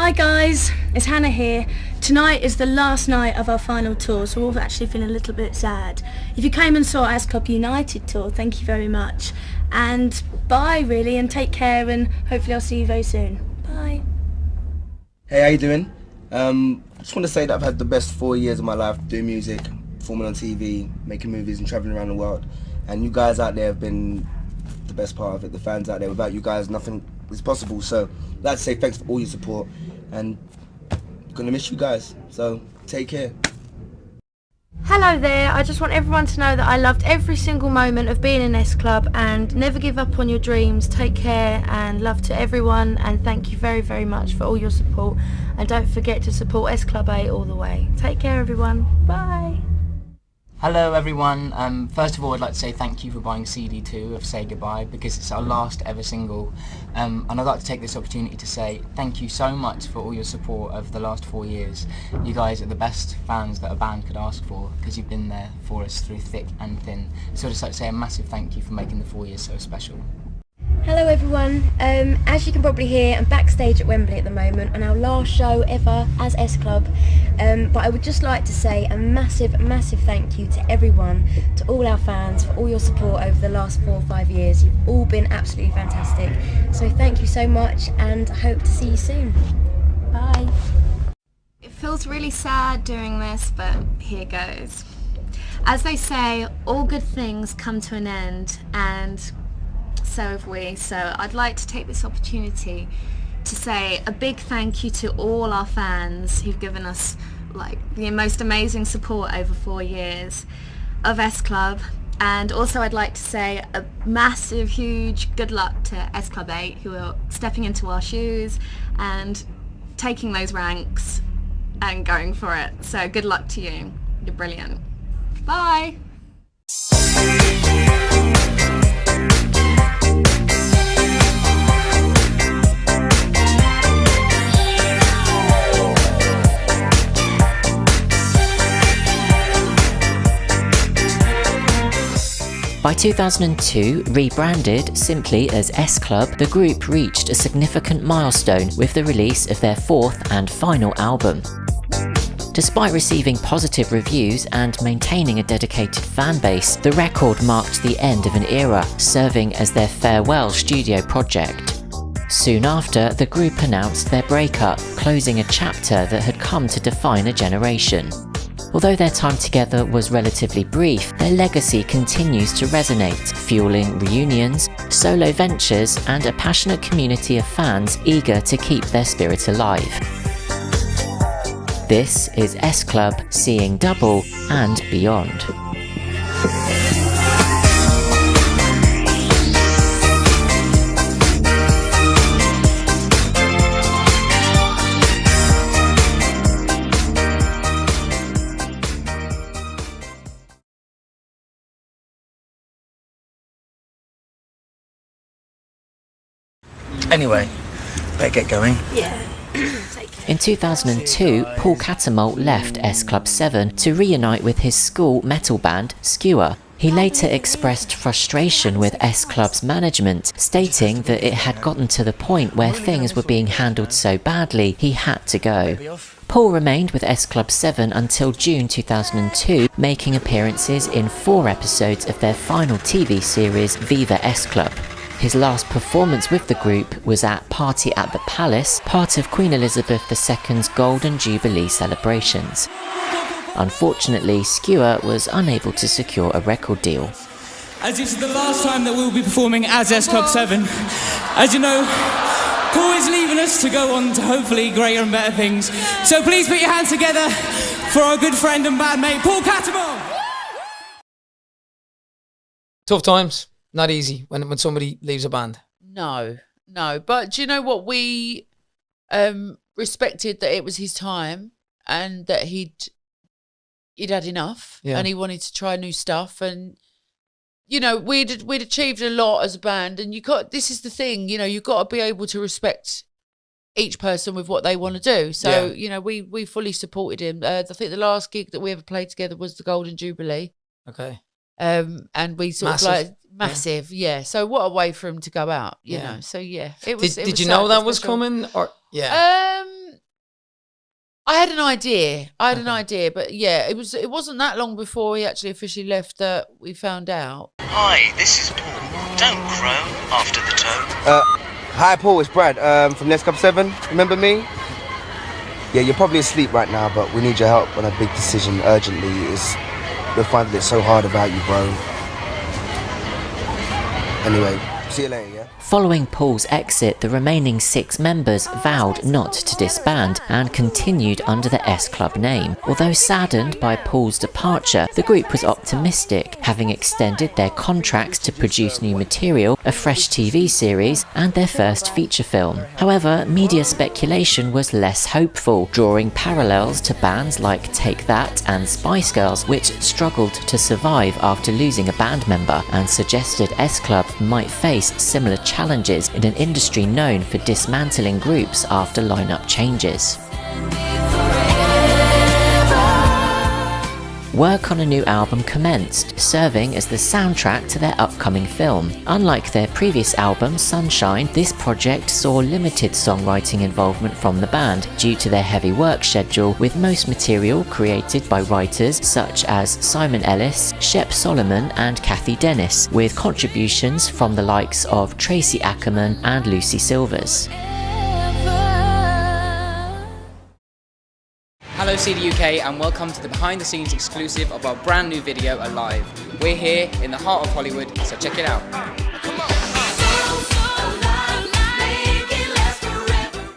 Hi guys, it's Hannah here. Tonight is the last night of our final tour, so we're all actually feeling a little bit sad. If you came and saw our S Club United tour, thank you very much. And bye really, and take care, and hopefully I'll see you very soon. Bye. Hey, how you doing? I just want to say that I've had the best 4 years of my life doing music, performing on TV, making movies and travelling around the world. And you guys out there have been the best part of it, the fans out there. Without you guys, nothing is possible. So I'd like to say thanks for all your support, and I'm gonna miss you guys, so take care. Hello there, I just want everyone to know that I loved every single moment of being in S Club, and never give up on your dreams. Take care, and love to everyone, and thank you very, very much for all your support. And don't forget to support S Club A all the way. Take care everyone, bye. Hello everyone, first of all I'd like to say thank you for buying CD2 of Say Goodbye, because it's our last ever single, and I'd like to take this opportunity to say thank you so much for all your support over the last 4 years. You guys are the best fans that a band could ask for, because you've been there for us through thick and thin. So I'd just like to say a massive thank you for making the 4 years so special. Hello everyone, as you can probably hear, I'm backstage at Wembley at the moment on our last show ever as S Club, but I would just like to say a massive, massive thank you to everyone, to all our fans for all your support over the last 4 or 5 years. You've all been absolutely fantastic, so thank you so much, and I hope to see you soon. Bye. It feels really sad doing this, but here goes. As they say, all good things come to an end, and so have we. So I'd like to take this opportunity to say a big thank you to all our fans who've given us like the most amazing support over 4 years of S Club. And also I'd like to say a massive, huge good luck to S Club 8, who are stepping into our shoes and taking those ranks and going for it. So good luck to you. You're brilliant. Bye. By 2002, rebranded simply as S Club, the group reached a significant milestone with the release of their 4th and final album. Despite receiving positive reviews and maintaining a dedicated fan base, the record marked the end of an era, serving as their farewell studio project. Soon after, the group announced their breakup, closing a chapter that had come to define a generation. Although their time together was relatively brief, their legacy continues to resonate, fueling reunions, solo ventures, and a passionate community of fans eager to keep their spirit alive. This is S Club seeing double and beyond. Anyway, better get going. Yeah. In 2002, Paul Cattermole left S Club 7 to reunite with his school metal band, Skewer. He later expressed frustration with S Club's management, stating that it had gotten to the point where things were being handled so badly he had to go. Paul remained with S Club 7 until June 2002, making appearances in 4 episodes of their final TV series Viva S Club. His last performance with the group was at Party at the Palace, part of Queen Elizabeth II's Golden Jubilee celebrations. Unfortunately, Skewer was unable to secure a record deal. As this is the last time that we'll be performing as S Club 7, as you know, Paul is leaving us to go on to hopefully greater and better things. So please put your hands together for our good friend and bandmate, Paul Cattermole! Tough times. Not easy when somebody leaves a band. No. But do you know what? We respected that it was his time and that he'd had enough, and he wanted to try new stuff. And you know, we'd achieved a lot as a band, and this is the thing, you know, you've got to be able to respect each person with what they want to do. So you know, we fully supported him. I think the last gig that we ever played together was the Golden Jubilee. Okay. And we sort of like massive, So what a way for him to go out, you know. So it was. Did you know that was coming, or I had an idea, but yeah, it wasn't that long before he actually officially left that we found out. Hi, this is Paul. Don't crow after the tone. Hi Paul, it's Brad from Let's Club 7. Remember me? Yeah, you're probably asleep right now, but we need your help on a big decision urgently. We're finding it so hard about you, bro. Anyway, see you later, yeah? Following Paul's exit, the remaining 6 members vowed not to disband and continued under the S Club name. Although saddened by Paul's departure, the group was optimistic, having extended their contracts to produce new material, a fresh TV series, and their first feature film. However, media speculation was less hopeful, drawing parallels to bands like Take That and Spice Girls, which struggled to survive after losing a band member, and suggested S Club might face similar challenges in an industry known for dismantling groups after lineup changes. Work on a new album commenced, serving as the soundtrack to their upcoming film. Unlike their previous album, Sunshine, this project saw limited songwriting involvement from the band due to their heavy work schedule, with most material created by writers such as Simon Ellis, Shep Solomon and Kathy Dennis, with contributions from the likes of Tracy Ackerman and Lucy Silvers. Hello CD UK and welcome to the behind the scenes exclusive of our brand new video, Alive. We're here in the heart of Hollywood, so check it out.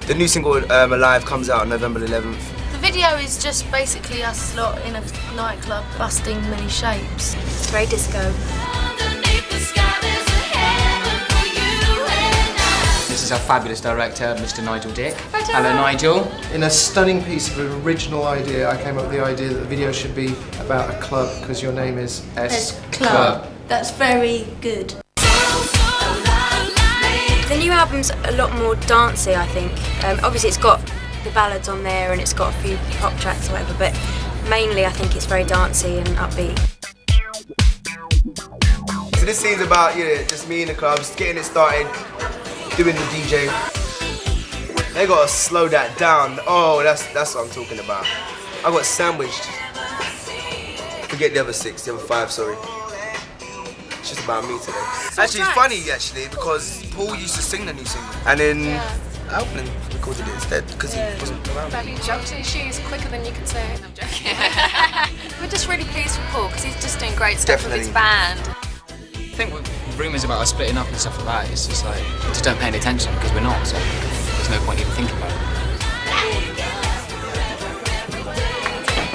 The new single, Alive, comes out on November 11th. The video is just basically us lot in a nightclub busting many shapes. It's very disco. This is our fabulous director, Mr. Nigel Dick. Hello Nigel. In a stunning piece of an original idea, I came up with the idea that the video should be about a club because your name is S Club. That's very good. The new album's a lot more dancey, I think. Obviously it's got the ballads on there and it's got a few pop tracks or whatever, but mainly I think it's very dancey and upbeat. So this scene's about, just me in the club, just getting it started, doing the DJ. They gotta slow that down. Oh, that's what I'm talking about. I got sandwiched. Forget the other 6, the other 5, sorry. It's just about me today. Actually, it's funny because Paul used to sing the new single, and then Alvin recorded it instead because he wasn't around. Have you jumped in shoes quicker than you can say? No, I'm joking. We're just really pleased with Paul because he's just doing great stuff with his band. I think with rumours about us splitting up and stuff like that, it's just like, we just don't pay any attention because we're not, so there's no point even thinking about it.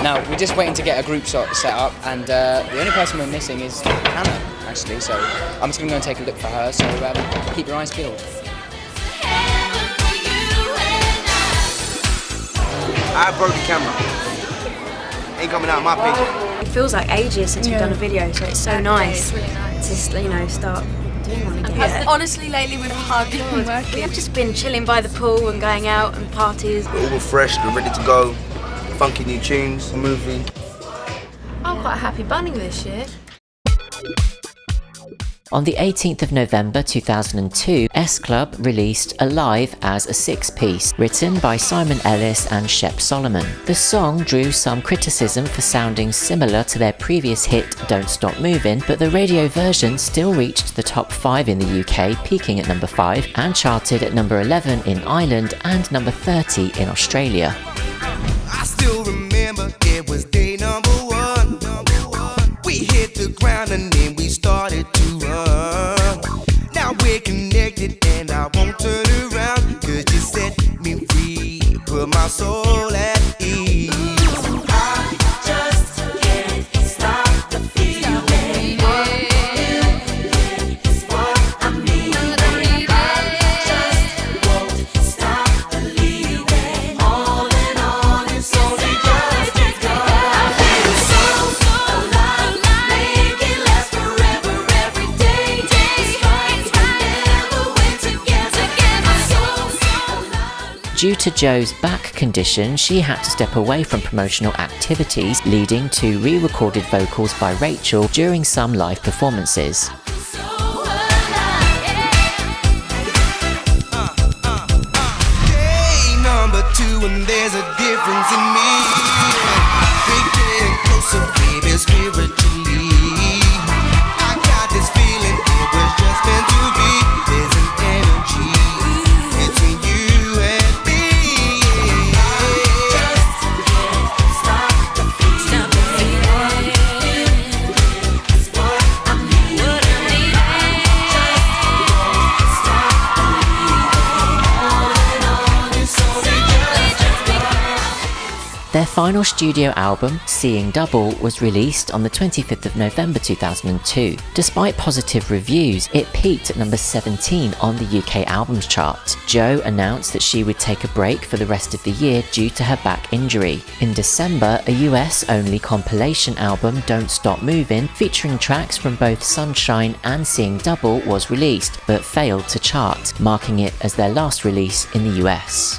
Now, we're just waiting to get a group set up, and the only person we're missing is Hannah, actually, so I'm just going to go and take a look for her, so keep your eyes peeled. I broke the camera. Ain't coming out of my picture. It feels like ages since we've done a video, so it's so nice. It's really nice. Just, start doing one again. Yeah. Honestly, lately we've hardly been working. We've just been chilling by the pool and going out and parties. We're all refreshed, we're ready to go. Funky new tunes, a movie. I'm quite a happy bunny this year. On the 18th of November 2002, S Club released Alive as a 6-piece, written by Simon Ellis and Shep Solomon. The song drew some criticism for sounding similar to their previous hit Don't Stop Moving', but the radio version still reached the top 5 in the UK, peaking at number 5, and charted at number 11 in Ireland and number 30 in Australia. I still remember it was day number 1. We hit the ground and then we started to run. Now we're connected and I won't turn around, 'cause you set me free, put my soul at ease. I just can't stop the feeling. It's what I need. I just won't stop believing. On and on, it's only just begun. I feel so alive, make it last forever, every day. Despite we never went together. Due to Joe's back condition, she had to step away from promotional activities, leading to re-recorded vocals by Rachel during some live performances. Day number 2, two and there's a difference in me. We're getting closer, baby, spiritually. I got this feeling it was just meant to be. There's an energy between you and me. Their final studio album, Seeing Double, was released on the 25th of November 2002. Despite positive reviews, it peaked at number 17 on the UK albums chart. Jo announced that she would take a break for the rest of the year due to her back injury. In December, a US-only compilation album, Don't Stop Moving', featuring tracks from both Sunshine and Seeing Double, was released, but failed to chart, marking it as their last release in the US.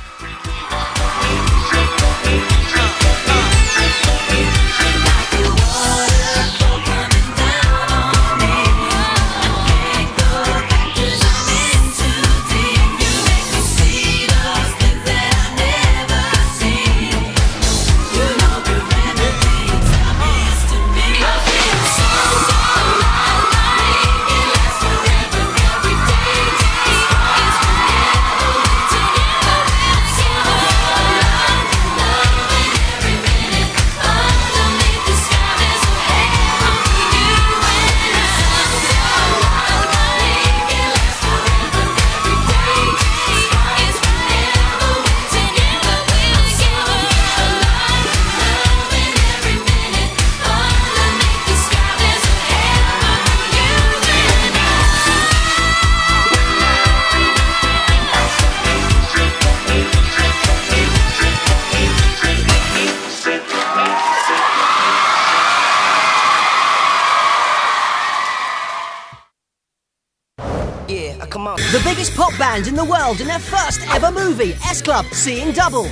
The biggest pop band in the world in their first ever movie, S Club, Seeing Double.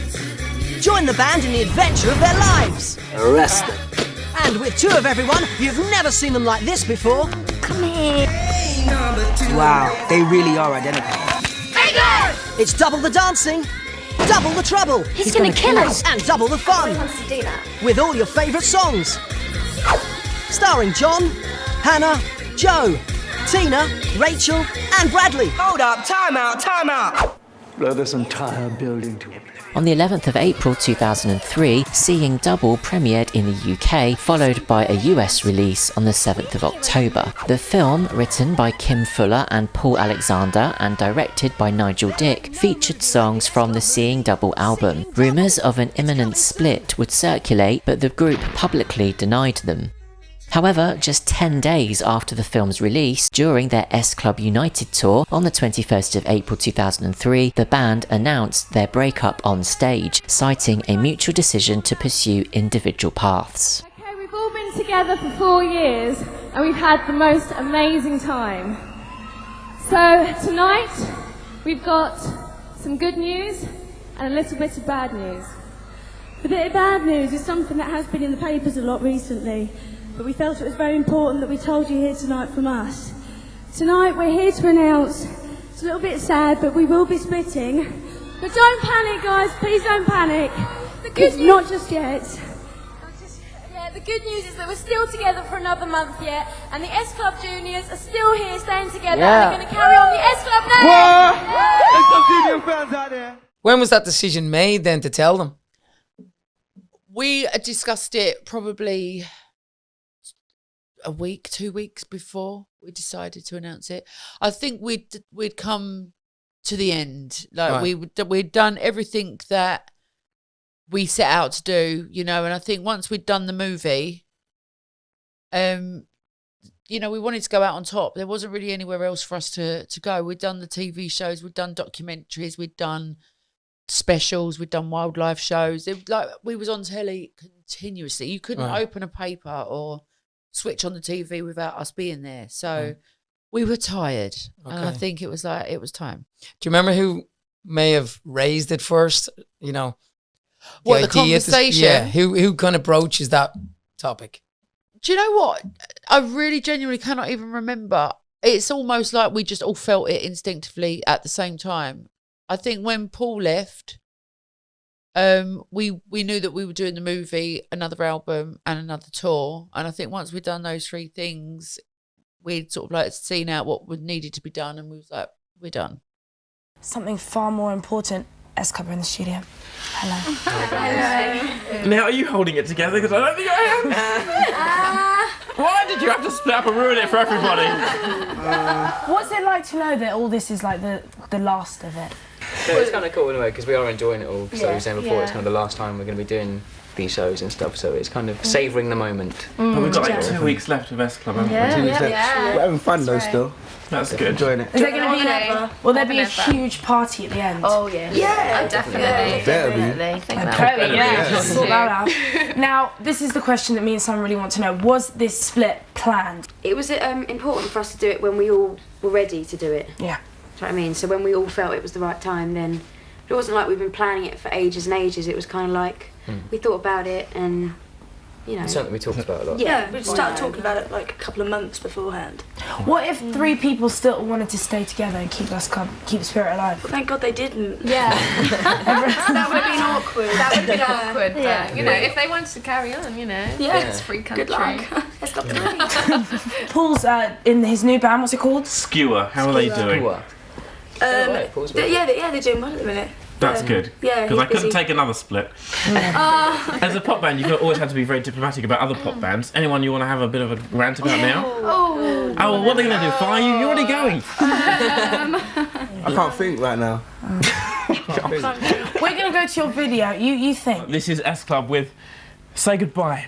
Join the band in the adventure of their lives. Arrested. And with two of everyone, you've never seen them like this before. Come here. Wow, they really are identical. It's double the dancing, double the trouble. He's gonna kill us. And double the fun. Nobody wants to do that. With all your favourite songs. Starring John, Hannah, Jo, Tina, Rachel, and Bradley. Hold up, time out. Blow this entire building to a place. On the 11th of April 2003, Seeing Double premiered in the UK, followed by a US release on the 7th of October. The film, written by Kim Fuller and Paul Alexander and directed by Nigel Dick, featured songs from the Seeing Double album. Rumours of an imminent split would circulate, but the group publicly denied them. However, just 10 days after the film's release, during their S Club United tour on the 21st of April 2003, the band announced their breakup on stage, citing a mutual decision to pursue individual paths. Okay, we've all been together for 4 years and we've had the most amazing time. So tonight we've got some good news and a little bit of bad news. The bit of bad news is something that has been in the papers a lot recently. But we felt it was very important that we told you here tonight from us. Tonight we're here to announce, it's a little bit sad, but we will be splitting. But don't panic, guys, please don't panic. The good news, not just yet. Yeah, the good news is that we're still together for another month yet, and the S Club Juniors are still here staying together, and they're going to carry on the S Club name. S Club Junior fans out there. When was that decision made then to tell them? We discussed it probably a week, 2 weeks before we decided to announce it. I think we'd come to the end. Like right. We'd done everything that we set out to do, you know, and I think once we'd done the movie, you know, we wanted to go out on top. There wasn't really anywhere else for us to go. We'd done the TV shows, we'd done documentaries, we'd done specials, we'd done wildlife shows. We was on telly continuously. You couldn't open a paper or switch on the TV without us being there. So we were tired. Okay. And I think it was time. Do you remember who may have raised it first? You know, the conversation? Who kind of broaches that topic? Do you know what? I really genuinely cannot even remember. It's almost like we just all felt it instinctively at the same time. I think when Paul left, we knew that we were doing the movie, another album, and another tour. And I think once we'd done those 3 things, we'd sort of like seen out what would needed to be done, and we was like, we're done. Something far more important. S Club in the studio. Hello. Hello. Now, are you holding it together? Because I don't think I am. Why did you have to split up and ruin it for everybody? What's it like to know that all this is like the last of it? So it's kind of cool in a way because we are enjoying it all. So I was saying before, it's kind of the last time we're going to be doing these shows and stuff. So it's kind of savouring the moment. But we've got like 2 weeks left of S Club, haven't we? 2 weeks left. We're having fun though still. That's good. Enjoying it. Is there going to be will there be a huge party at the end? Oh yeah. Yeah, definitely. Sort that out. Now, this is the question that me and Sam really want to know. Was this split planned? It was important for us to do it when we all were ready to do it. Yeah. Do you know what I mean? So when we all felt it was the right time, then it wasn't like we've been planning it for ages and ages. It was kind of like we thought about it and, you know. It's something we talked about a lot. Yeah, we started talking about it like a couple of months beforehand. What if 3 people still wanted to stay together and keep the spirit alive? Thank God they didn't. Yeah. That would have been awkward. That would have been awkward, but, Yeah. you know, if they wanted to carry on, you know, it's free country. Good luck. Let's stop the Paul's in his new band, what's it called? Skewer. How are they doing? They're doing well at the minute. That's good. Yeah, because I he's couldn't busy. take another split. As a pop band, you've always had to be very diplomatic about other pop bands. Anyone you want to have a bit of a rant about now? Oh, well, what are they going to do? Fire you? You're already going. I can't think right now. We're going to go to your video. You think? This is S Club with Say Goodbye.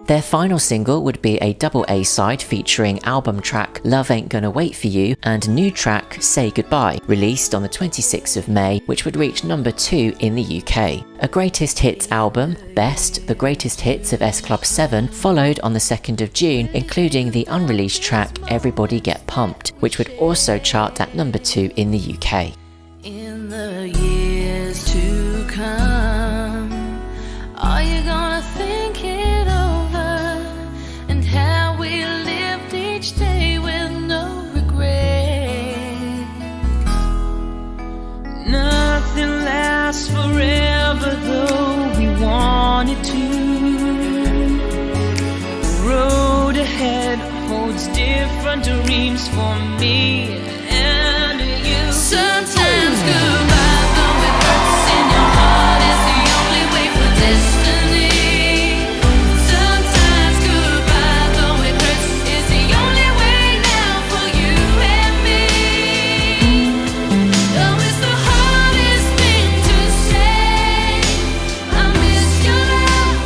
Their final single would be a double A-side featuring album track Love Ain't Gonna Wait For You and new track Say Goodbye, released on the 26th of May, which would reach number 2 in the UK. A greatest hits album, Best, the greatest hits of S Club 7, followed on the 2nd of June, including the unreleased track Everybody Get Pumped, which would also chart at number 2 in the UK. In the years to come, are you gonna think it over? And how we lived each day with no regret. Nothing lasts forever though we want it to. The road ahead holds different dreams for me and you. Sometimes goodbye though it hurts in your heart is the only way for destiny. Sometimes goodbye though it hurts is the only way now for you and me. Oh, it's the hardest thing to say. I miss your love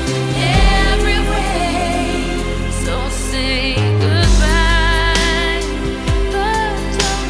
every way. So say goodbye, but don't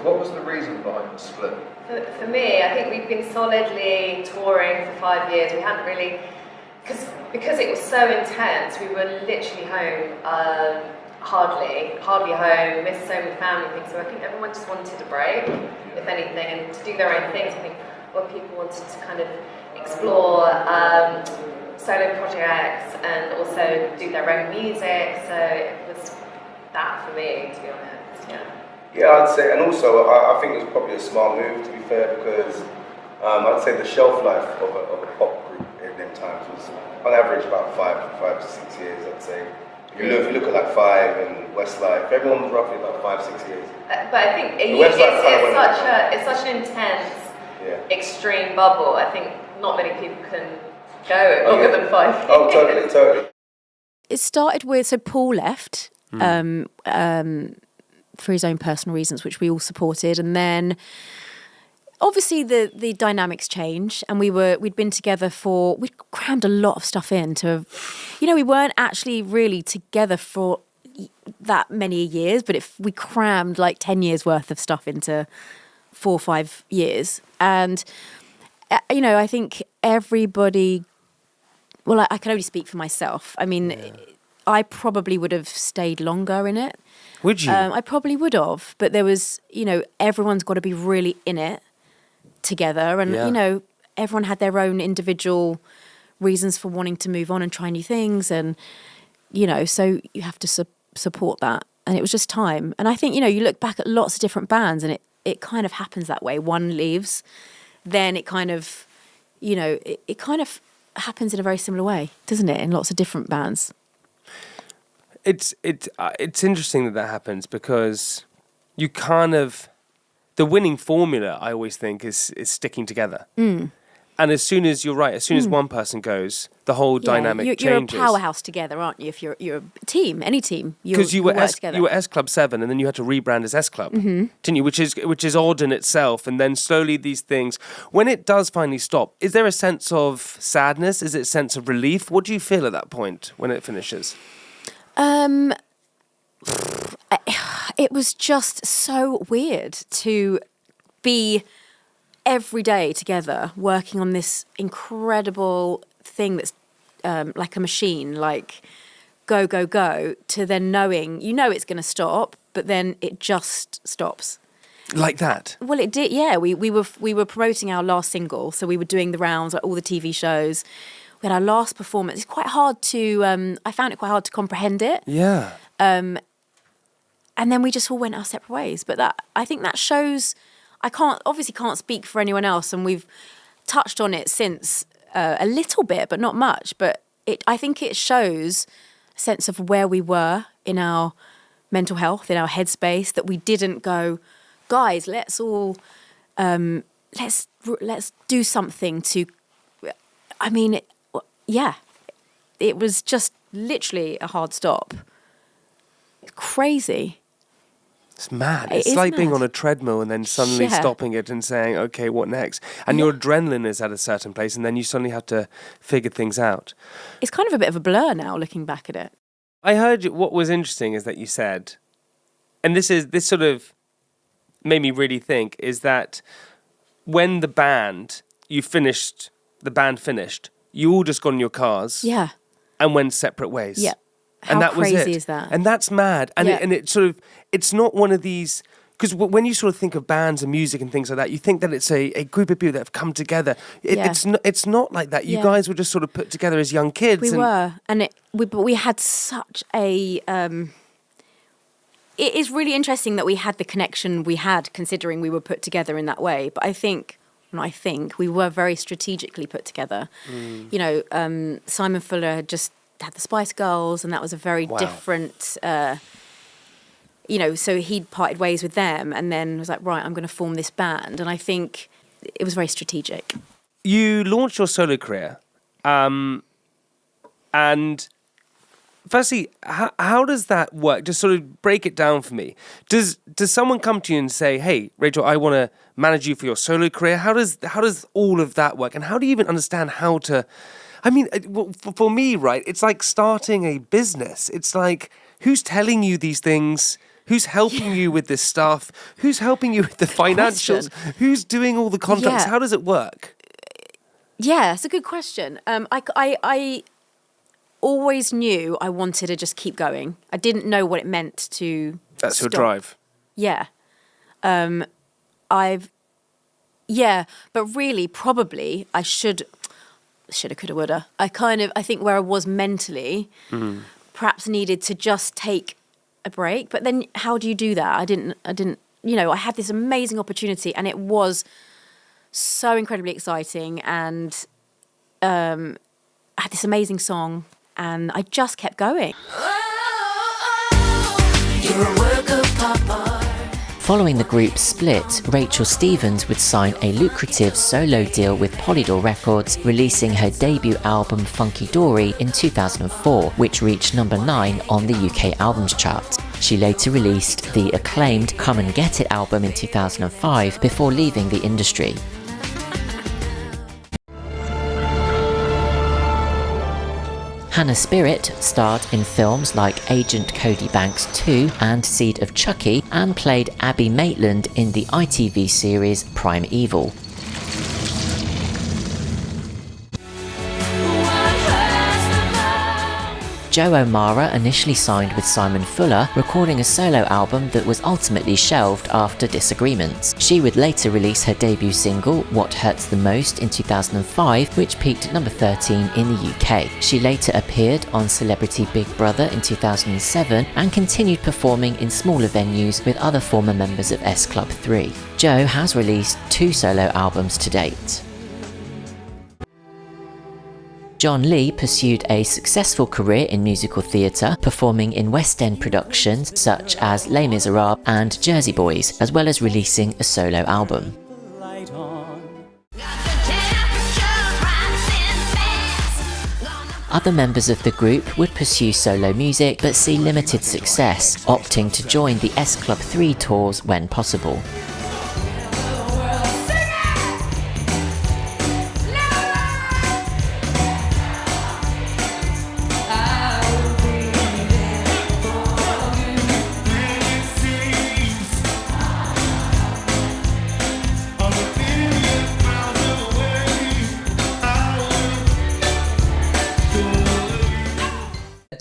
what was the reason behind the split? For me, I think we've been solidly touring for 5 years. We hadn't really, because it was so intense, we were literally home, hardly home, missed so many family things. So I think everyone just wanted a break, if anything, and to do their own things. I think a lot of people wanted to kind of explore solo projects and also do their own music. So it was that for me, to be honest. Yeah, I'd say, and also I think it was probably a smart move, to be fair, because I'd say the shelf life of a pop group in them times was on average about 5 to 6 years, I'd say. If you look at like Five and Westlife, everyone was roughly about 5-6 years. But I think it's such an intense, extreme bubble. I think not many people can go longer than 5 years. Oh, totally. It started with, so Paul left for his own personal reasons, which we all supported, and then obviously the dynamics change, and we'd been together we'd crammed a lot of stuff into, we weren't actually really together for that many years, but we crammed like 10 years worth of stuff into 4 or 5 years. And, I think everybody, well, I can only speak for myself. I mean, I probably would have stayed longer in it. Would you? I probably would have, but there was, everyone's got to be really in it together, and everyone had their own individual reasons for wanting to move on and try new things, and so you have to support that, and it was just time. And I think you look back at lots of different bands, and it kind of happens that way. One leaves, then it kind of it kind of happens in a very similar way, doesn't it, in lots of different bands. It's interesting that happens, because you kind of, the winning formula, I always think, is sticking together. And as soon as one person goes, the whole dynamic changes. You're a powerhouse together, aren't you? If you're a team, any team, because you were together. S Club 7, and then you had to rebrand as S Club, didn't you? Which is odd in itself. And then slowly these things, when it does finally stop, is there a sense of sadness? Is it a sense of relief? What do you feel at that point when it finishes? It was just so weird to be every day together working on this incredible thing that's like a machine, like go, to then knowing, it's going to stop, but then it just stops. Like that? Well, it did, yeah. We were promoting our last single, so we were doing the rounds, like all the TV shows. We had our last performance. It's quite hard to, I found it quite hard to comprehend it. Yeah. And then we just all went our separate ways. But I think that shows, I can't speak for anyone else, and we've touched on it since a little bit, but not much. But I think it shows a sense of where we were in our mental health, in our headspace, that we didn't go, guys, let's all, let's do something to, it was just literally a hard stop. Crazy. It's mad. It's like being on a treadmill and then suddenly stopping it and saying, okay, what next? And your adrenaline is at a certain place, and then you suddenly have to figure things out. It's kind of a bit of a blur now, looking back at it. I heard what was interesting is that you said, and this sort of made me really think, is that when the band finished, you all just got in your cars and went separate ways. Yeah. And How that was crazy it. is that? And that's mad. And it's not one of these, because when you sort of think of bands and music and things like that, you think that it's a group of people that have come together. It's not like that. You guys were just sort of put together as young kids. We were. And we had such a... it is really interesting that we had the connection we had, considering we were put together in that way. But I think we were very strategically put together. Simon Fuller had just had the Spice Girls, and that was a very different, so he'd parted ways with them and then was like, right, I'm going to form this band. And I think it was very strategic. You launched your solo career, and firstly, how does that work? Just sort of break it down for me. Does someone come to you and say, hey, Rachel, I want to manage you for your solo career? How does all of that work? And how do you even understand how to... I mean, for me, right, it's like starting a business. It's like, who's telling you these things? Who's helping you with this stuff? Who's helping you with the financials? Who's doing all the contracts? Yeah. How does it work? Yeah, it's a good question. I always knew I wanted to just keep going. I didn't know what it meant to That's stop. your drive. Yeah. But really, probably I shoulda, coulda, woulda. I think where I was mentally, perhaps needed to just take a break. But then how do you do that? I didn't, I had this amazing opportunity and it was so incredibly exciting, and I had this amazing song and I just kept going. You're a work of art. Following the group's split, Rachel Stevens would sign a lucrative solo deal with Polydor Records, releasing her debut album Funky Dory in 2004, which reached number 9 on the UK Albums Chart. She later released the acclaimed Come and Get It album in 2005 before leaving the industry. Hannah Spirit starred in films like Agent Cody Banks 2 and Seed of Chucky, and played Abby Maitland in the ITV series Prime Evil. Joe O'Mara initially signed with Simon Fuller, recording a solo album that was ultimately shelved after disagreements. She would later release her debut single, What Hurts the Most, in 2005, which peaked at number 13 in the UK. She later appeared on Celebrity Big Brother in 2007 and continued performing in smaller venues with other former members of S Club 3. Joe has released 2 solo albums to date. John Lee pursued a successful career in musical theatre, performing in West End productions such as Les Miserables and Jersey Boys, as well as releasing a solo album. Other members of the group would pursue solo music but see limited success, opting to join the S Club 3 tours when possible. –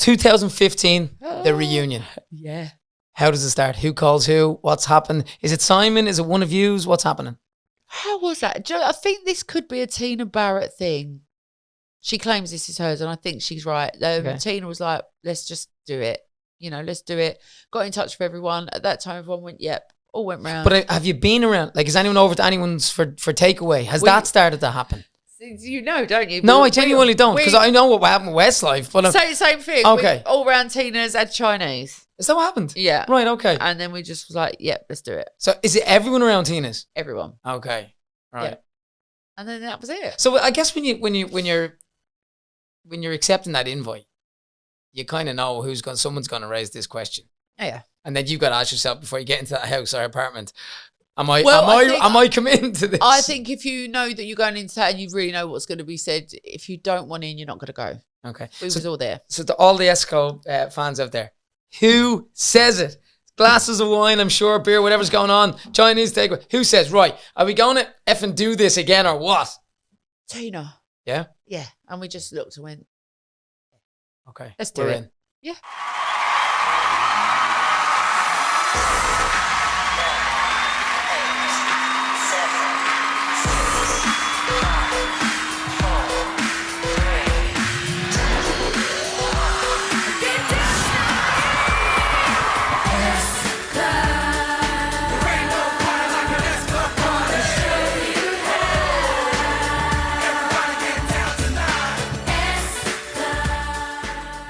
2015, the reunion. Yeah. How does it start? Who calls who? What's happened? Is it Simon? Is it one of yous? What's happening? How was that? I think this could be a Tina Barrett thing. She claims this is hers, and I think she's right. Okay. Tina was like, let's just do it. Let's do it. Got in touch with everyone. At that time, everyone went, yep. All went round. But have you been around? Like, is anyone over to anyone's for takeaway? Has that started to happen? You know, don't you? No, I genuinely don't, because I know what happened with Westlife. But same thing. Okay. All round Tina's had Chinese. Is that what happened? Yeah. Right, okay. And then we just was like, yep, let's do it. So is it everyone around Tina's? Everyone. Okay. Right. Yeah. And then that was it. So I guess when you're accepting that invite, you kind of know someone's going to raise this question. Yeah. And then you've got to ask yourself before you get into that house or apartment, am I committing to this? I think if you know that you're going into that and you really know what's going to be said, if you don't want in, you're not going to go. Okay. We was all there. So to all the Esco fans out there, who says it? Glasses of wine, I'm sure, beer, whatever's going on, Chinese takeaway. Who says, right, are we going to effing do this again or what? Tina. Yeah? Yeah. And we just looked and went, okay, let's do we're it. in. Yeah.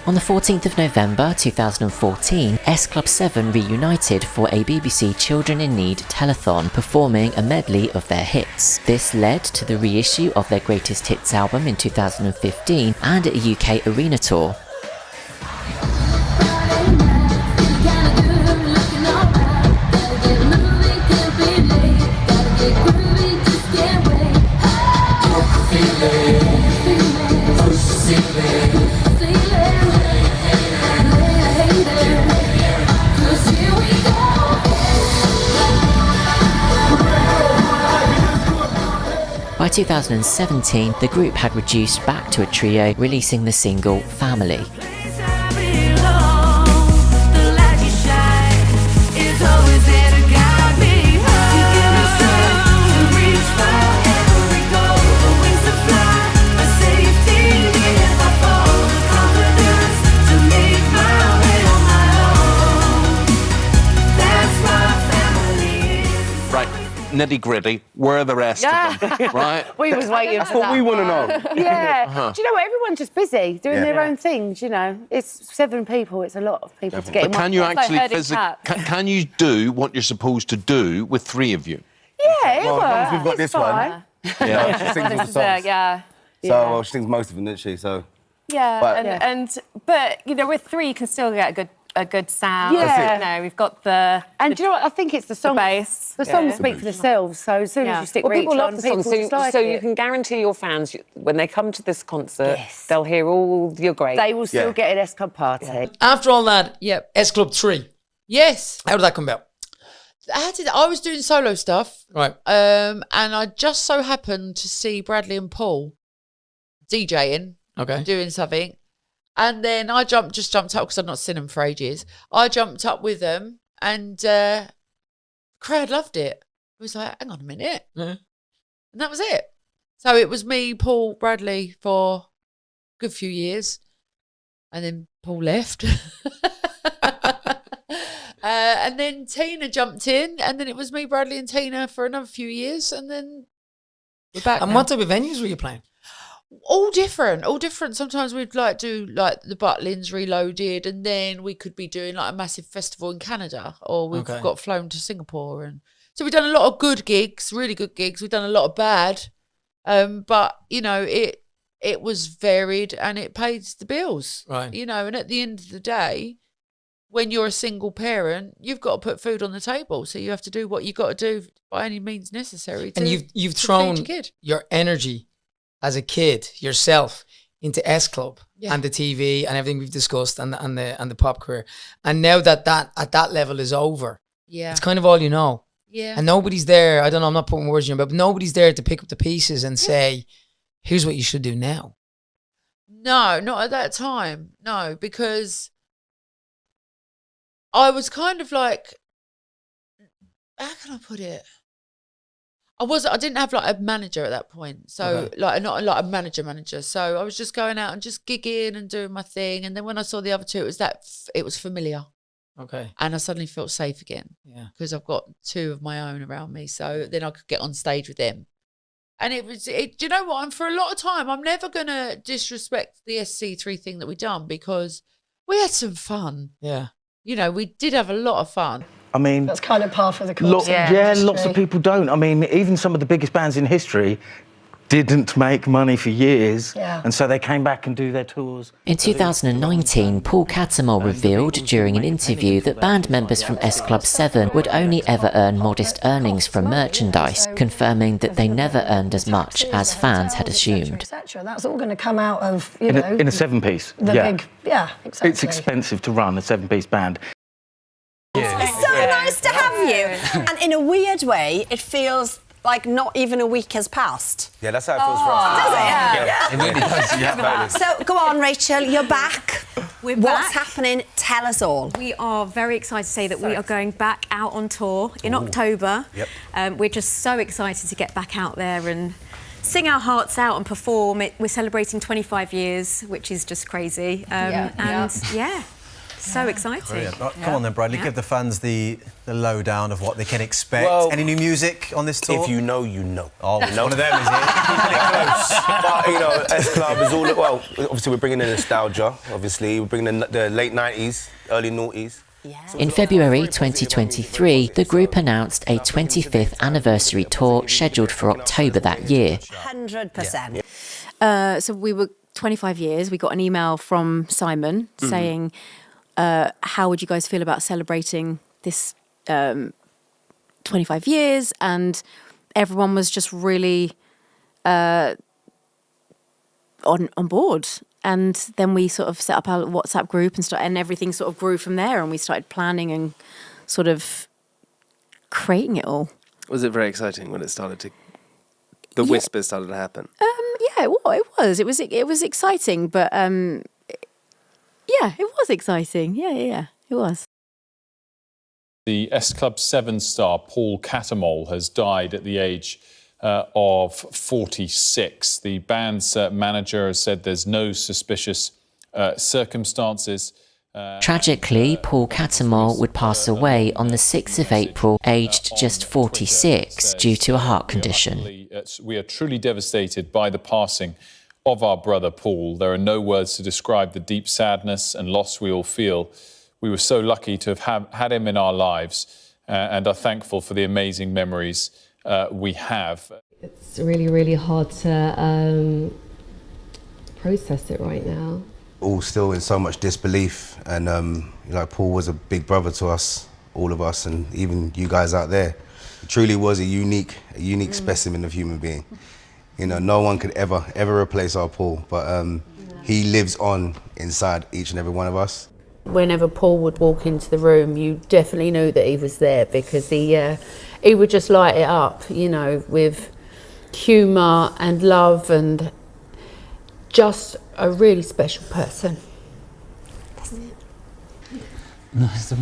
On the 14th of November 2014, S Club 7 reunited for a BBC Children in Need telethon, performing a medley of their hits. This led to the reissue of their greatest hits album in 2015 and a UK arena tour. Here we go. By 2017, the group had reduced back to a trio, releasing the single Family. Nitty gritty, where are the rest of them? Right? We was waiting That's for what that. we want to know. Yeah. Do you know what? Everyone's just busy doing Yeah. their own things, you know. It's 7 people, it's a lot of people to get in But one can you place. actually Like herding cats. can you do what you're supposed to do with 3 of you? Yeah, it Well, as long as we've got works. this It's one. fine. Yeah, she sings all the songs. Yeah. So, well, she sings most of them, doesn't she? So, Yeah, But- but you know, with 3 you can still get a good sound. Yeah. You know, we've got the And do you know what? I think it's the songs. bass. The songs Yeah. speak for themselves. So as soon as you stick Well, reach people love on, the songs, people just like so it. you can guarantee your fans when they come to this concert, they'll hear all your great. They will still get an S Club party. After all that, S Club 3. Yes. How did that come about? I was doing solo stuff. Right. And I just so happened to see Bradley and Paul DJing. Okay. Doing something. And then I just jumped up because I'd not seen them for ages. I jumped up with them and crowd loved it. It was like, hang on a minute. Yeah. And that was it. So it was me, Paul, Bradley for a good few years. And then Paul left. And then Tina jumped in. And then it was me, Bradley and Tina for another few years. And then we're back And now. what type of venues were you playing? All different. Sometimes we'd do the Butlins Reloaded, and then we could be doing like a massive festival in Canada, or we've Okay. got flown to Singapore, and so we've done a lot of good gigs, really good gigs. We've done a lot of bad, but you know it was varied and it paid the bills, Right. You know, and at the end of the day, when you're a single parent, you've got to put food on the table, so you have to do what you got to do by any means necessary. And to, you've to feed thrown your kid. your energy as a kid yourself into S Club Yeah. and the TV and everything we've discussed and the pop career, and now that at that level is over, Yeah. it's kind of all you know. Yeah. And nobody's there. I don't know. I'm not putting words in your mouth, but nobody's there to pick up the pieces and say, "Here's what you should do now." No, not at that time. No, because I was kind of like, how can I put it? I didn't have like a manager at that point. So Okay. like not like a manager. So I was just going out and just gigging and doing my thing. And then when I saw the other two, it was familiar. Okay. And I suddenly felt safe again. Yeah. Because I've got 2 of my own around me. So then I could get on stage with them. And do you know what? For a lot of time, I'm never going to disrespect the SC3 thing that we done, because we had some fun. Yeah. You know, we did have a lot of fun. I mean, That's kind of par for the course. lots of people don't. I mean, even some of the biggest bands in history didn't make money for years, and so they came back and do their tours. In 2019, Paul Cattermole revealed during an interview that band members from S Club 7 would only ever earn modest earnings from merchandise, confirming that they never earned as much as fans had assumed. Etc. That's all going to come out of, you In know, a 7-piece, the big, exactly. It's expensive to run a 7-piece band. It's so nice to have you. And in a weird way, it feels like not even a week has passed. Yeah, that's how it feels for us. Does it? Yeah. It really does. Yeah, So go on, Rachel, you're back. What's happening? Tell us all. We are very excited to say that we are going back out on tour in October. Yep. We're just so excited to get back out there and sing our hearts out and perform. We're celebrating 25 years, which is just crazy. So exciting. Brilliant. Right, come on then, Bradley, give the fans the lowdown of what they can expect. Well, any new music on this tour? If you know, you know. Oh, it's one of them, is it? Keeping it close. But, you know, S Club is all... Well, obviously, we're bringing in nostalgia, obviously. We're bringing in the late 90s, early noughties. In February 2023, the group announced a 25th anniversary tour scheduled for October that year. 100%. So we were 25 years. We got an email from Simon saying, how would you guys feel about celebrating this 25 years? And everyone was just really on board. And then we sort of set up our WhatsApp group and everything sort of grew from there. And we started planning and sort of creating it all. Was it very exciting when it started to the whispers started to happen? Yeah, it was. It was exciting, but yeah, it was exciting. Yeah, it was. The S Club 7 star Paul Cattermole has died at the age of 46. The band's manager has said there's no suspicious circumstances. Tragically, Paul Cattermole would pass away on the 6th of April, aged just 46, due to a heart condition. We are truly devastated by the passing of our brother Paul. There are no words to describe the deep sadness and loss we all feel. We were so lucky to have had him in our lives and are thankful for the amazing memories we have. It's really, really hard to process it right now. All still in so much disbelief, and Paul was a big brother to us, all of us, and even you guys out there. He truly was a unique specimen of human being. You know, no one could ever replace our Paul, but he lives on inside each and every one of us. Whenever Paul would walk into the room, you definitely knew that he was there, because he would just light it up, you know, with humour and love, and just a really special person. No, it's all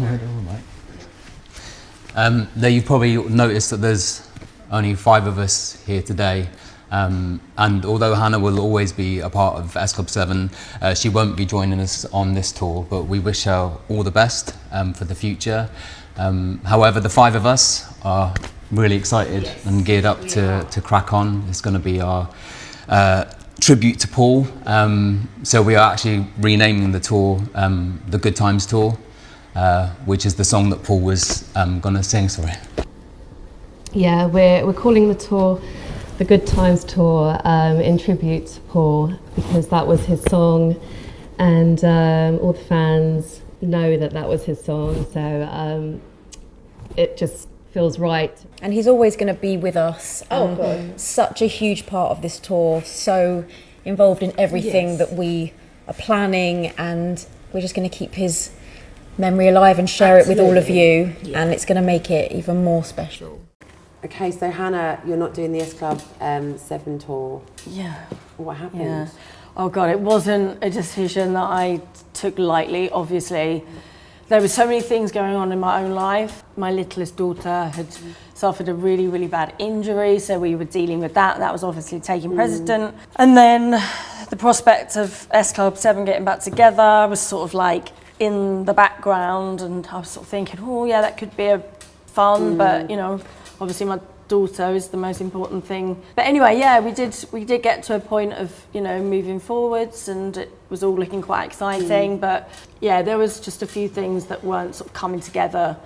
right. Now you've probably noticed that there's only 5 of us here today. And although Hannah will always be a part of S Club 7, she won't be joining us on this tour, but we wish her all the best for the future. However, the 5 of us are really excited and geared up to crack on. It's going to be our tribute to Paul. So we are actually renaming the tour the Good Times Tour, which is the song that Paul was going to sing, sorry. Yeah, we're calling the tour the Good Times Tour in tribute to Paul, because that was his song, and all the fans know that was his song, so it just feels right. And he's always going to be with us. God. Such a huge part of this tour, so involved in everything that we are planning, and we're just going to keep his memory alive and share it with all of you, and it's going to make it even more special. Okay, so Hannah, you're not doing the S Club 7 tour. Yeah. What happened? Yeah. Oh God, it wasn't a decision that I took lightly, obviously. There were so many things going on in my own life. My littlest daughter had suffered a really, really bad injury, so we were dealing with that. That was obviously taking precedent. And then the prospect of S Club 7 getting back together was sort of like in the background, and I was sort of thinking, oh yeah, that could be a fun, but you know, obviously my daughter is the most important thing. But anyway, yeah, we did get to a point of, you know, moving forwards, and it was all looking quite exciting. But yeah, there was just a few things that weren't sort of coming together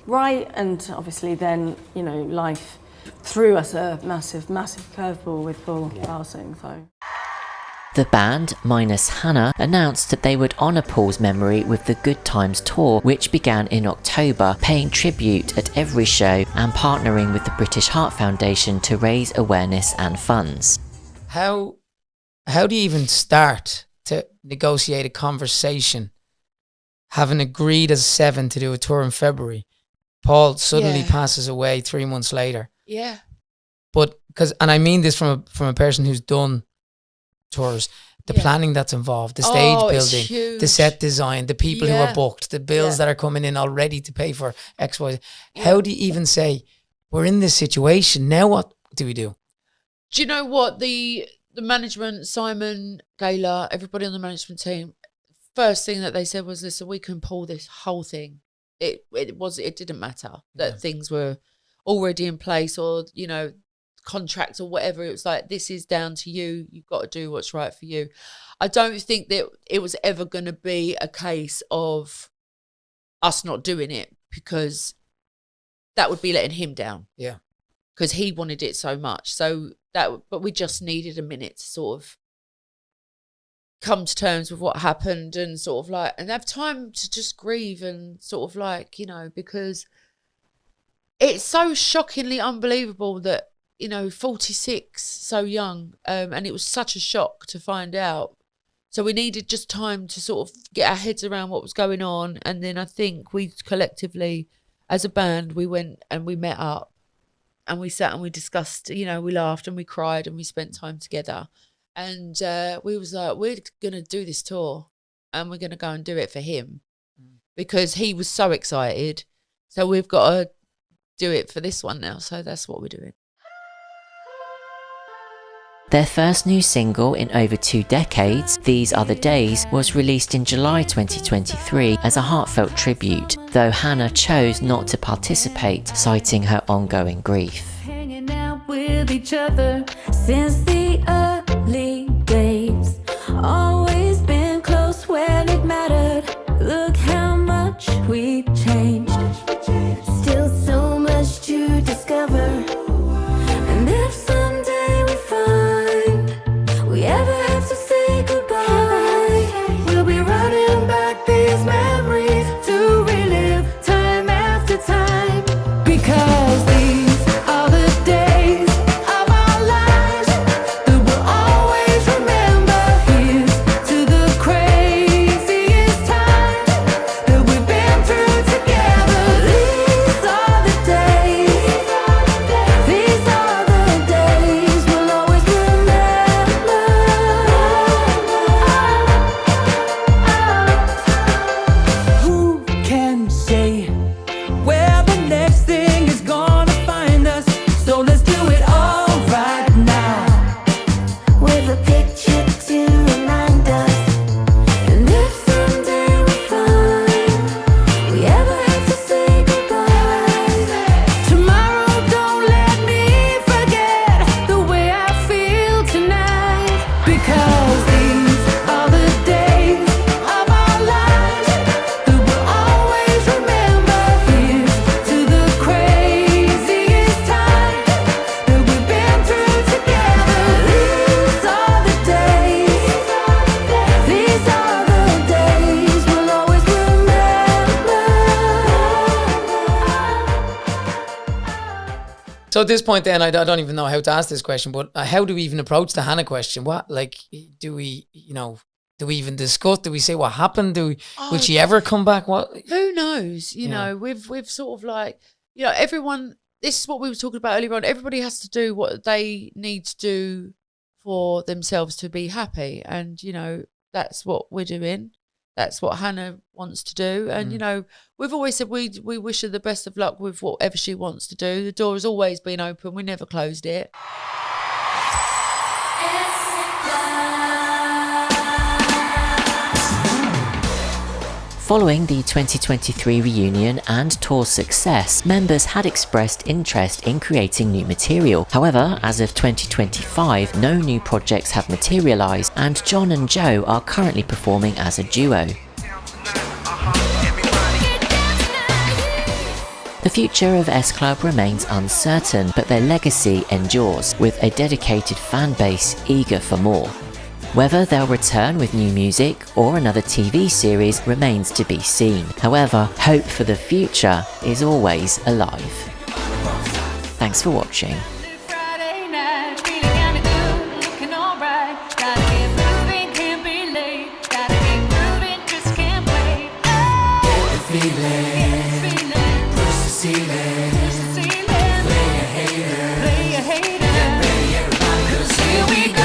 right, and obviously then, you know, life threw us a massive, massive curveball with Paul passing, so. The band, minus Hannah, announced that they would honour Paul's memory with the Good Times Tour, which began in October, paying tribute at every show and partnering with the British Heart Foundation to raise awareness and funds. How do you even start to negotiate a conversation, having agreed as 7 to do a tour in February? Paul suddenly passes away 3 months later. Yeah. But, and I mean this from a person who's done tours, the planning that's involved, the stage building, the set design, the people who are booked, the bills that are coming in already to pay for X, Y. How do you even say, we're in this situation, now what do we do? Do you know what? The management, Simon, Gayla, everybody on the management team, first thing that they said was, listen, we can pull this whole thing. It didn't matter that things were already in place, or, you know, contracts or whatever. It was like, this is down to you. You've got to do what's right for you. I don't think that it was ever going to be a case of us not doing it, because that would be letting him down. Yeah. Because he wanted it so much. But we just needed a minute to sort of come to terms with what happened, and sort of like, and have time to just grieve, and sort of like, you know, because it's so shockingly unbelievable that, you know, 46, so young, and it was such a shock to find out. So we needed just time to sort of get our heads around what was going on, and then I think we collectively, as a band, we went and we met up, and we sat and we discussed, you know, we laughed and we cried and we spent time together. And we was like, we're going to do this tour and we're going to go and do it for him because he was so excited. So we've got to do it for this one now. So that's what we're doing. Their first new single in over 2 decades, These Are the Days, was released in July 2023 as a heartfelt tribute, though Hannah chose not to participate, citing her ongoing grief. Hanging out with each other since the early days. Always been close when it mattered. Look how much we changed. Still so much to discover. And if someday we find we ever have to say goodbye, we'll be running back these memories to relive time after time. Because these are the days of our lives that we'll always remember. Here's to the craziest time that we've been through together. These are the days. These are the days we'll always remember. Who can say where the next thing is gonna find us? So let's do it all right now, with a picture to remind us. And if someday we find we ever have to say goodbye, tomorrow don't let me forget the way I feel tonight. Because these are the days of our lives that we'll always remember. Here's to the craziest time that we've been through together. These are the days. These are the days we'll always remember. So at this point then, I don't even know how to ask this question, but how do we even approach the Hannah question? What, like, do we, you know, do we even discuss? Do we say what happened? Will she ever come back? What? Who knows? You Yeah. know, we've sort of like, you know, everyone, this is what we were talking about earlier on. Everybody has to do what they need to do for themselves to be happy. And, you know, that's what we're doing. That's what Hannah wants to do. And, you know, we've always said we wish her the best of luck with whatever she wants to do. The door has always been open. We never closed it. Following the 2023 reunion and tour success, members had expressed interest in creating new material. However, as of 2025, no new projects have materialised, and John and Joe are currently performing as a duo. The future of S Club remains uncertain, but their legacy endures, with a dedicated fan base eager for more. Whether they'll return with new music or another TV series remains to be seen. However, hope for the future is always alive. Thanks for watching. Friday night, feeling kinda good, looking alright. Gotta get moving, can't be late. Gotta get moving, just can't wait. Get the feeling, push the ceiling, play a hater, get ready everybody, 'cause here we go.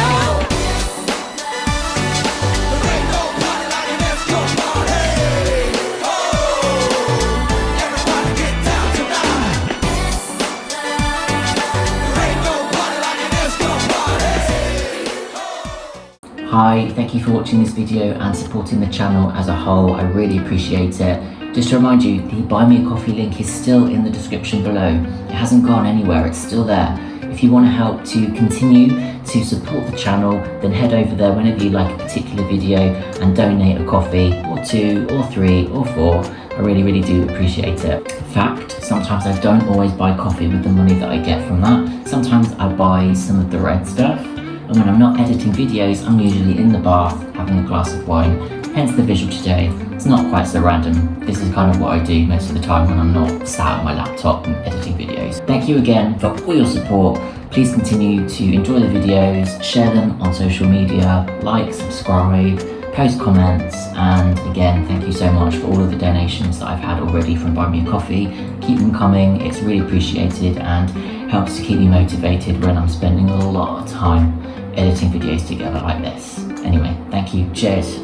Hi, thank you for watching this video and supporting the channel as a whole. I really appreciate it. Just to remind you, the Buy Me a Coffee link is still in the description below. It hasn't gone anywhere, it's still there. If you want to help to continue to support the channel, then head over there whenever you like a particular video and donate a coffee, or 2, or 3, or 4. I really, really do appreciate it. In fact, sometimes I don't always buy coffee with the money that I get from that. Sometimes I buy some of the red stuff. And when I'm not editing videos, I'm usually in the bath having a glass of wine. Hence the visual today. It's not quite so random. This is kind of what I do most of the time when I'm not sat at my laptop and editing videos. Thank you again for all your support. Please continue to enjoy the videos, share them on social media, like, subscribe, post comments, and again, thank you so much for all of the donations that I've had already from Buy Me a Coffee. Keep them coming, it's really appreciated, and helps to keep me motivated when I'm spending a lot of time editing videos together like this. Anyway, thank you. Cheers.